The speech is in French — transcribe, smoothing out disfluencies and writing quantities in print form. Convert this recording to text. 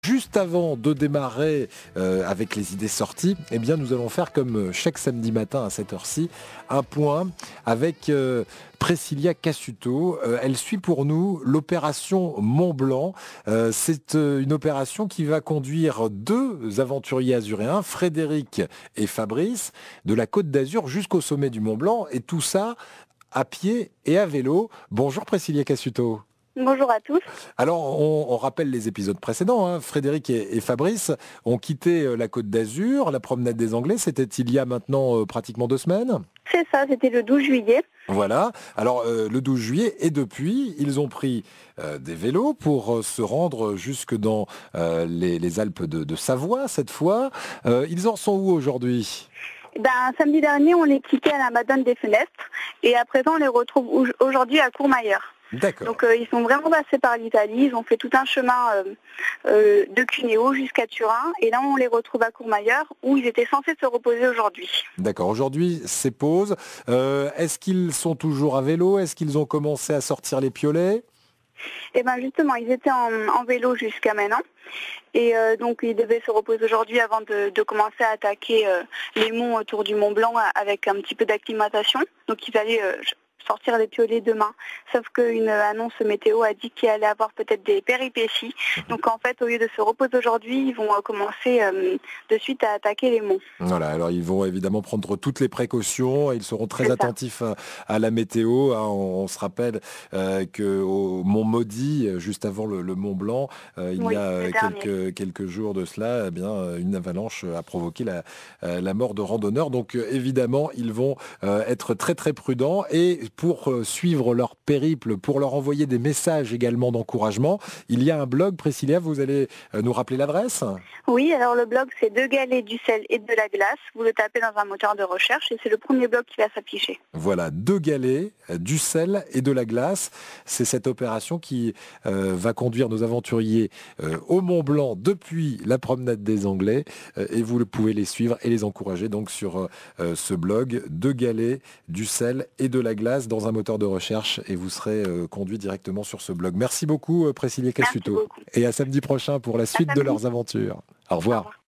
Juste avant de démarrer avec les idées sorties, eh bien nous allons faire comme chaque samedi matin à cette heure-ci, un point avec Priscilla Cassuto. Elle suit pour nous l'opération Mont Blanc. C'est une opération qui va conduire deux aventuriers azuréens, Frédéric et Fabrice, de la Côte d'Azur jusqu'au sommet du Mont Blanc, et tout ça à pied et à vélo. Bonjour Priscilla Cassuto. Bonjour à tous. Alors, on rappelle les épisodes précédents. Frédéric et Fabrice ont quitté la Côte d'Azur, la promenade des Anglais. C'était il y a maintenant pratiquement 2 semaines. C'est ça, c'était le 12 juillet. Voilà. Alors, le 12 juillet, et depuis, ils ont pris des vélos pour se rendre jusque dans les Alpes de Savoie, cette fois. Ils en sont où aujourd'hui ? Samedi dernier, on les quittait à la Madone des Fenêtres et à présent, on les retrouve aujourd'hui à Courmayeur. D'accord. Donc ils sont vraiment passés par l'Italie, ils ont fait tout un chemin de Cuneo jusqu'à Turin et là on les retrouve à Courmayeur où ils étaient censés se reposer aujourd'hui. D'accord, aujourd'hui c'est pause. Est-ce qu'ils sont toujours à vélo ? Est-ce qu'ils ont commencé à sortir les piolets ? Et bien justement, ils étaient en vélo jusqu'à maintenant et donc ils devaient se reposer aujourd'hui avant de commencer à attaquer les monts autour du Mont Blanc avec un petit peu d'acclimatation. Donc ils allaient sortir les piolets demain. Sauf qu'une annonce météo a dit qu'il allait avoir peut-être des péripéties. Donc en fait, au lieu de se reposer aujourd'hui, ils vont commencer de suite à attaquer les monts. Voilà, alors ils vont évidemment prendre toutes les précautions, ils seront très attentifs à la météo. On se rappelle qu'au Mont Maudit, juste avant le Mont Blanc, il y a quelques jours de cela, une avalanche a provoqué la mort de randonneurs. Donc évidemment, ils vont être très très prudents, et pour suivre leur périple, pour leur envoyer des messages également d'encouragement, il y a un blog. Priscilla, vous allez nous rappeler l'adresse ? Oui, alors le blog c'est Deux galets, du sel et de la glace. Vous le tapez dans un moteur de recherche et c'est le premier blog qui va s'afficher. Voilà, 2 galets, du sel et de la glace. C'est cette opération qui va conduire nos aventuriers au Mont Blanc depuis la promenade des Anglais. Et vous pouvez les suivre et les encourager donc sur ce blog, 2 galets, du sel et de la glace dans un moteur de recherche, et vous serez conduit directement sur ce blog. Merci beaucoup Priscilla Cassuto. Et à samedi prochain pour la suite de leurs aventures. Au revoir.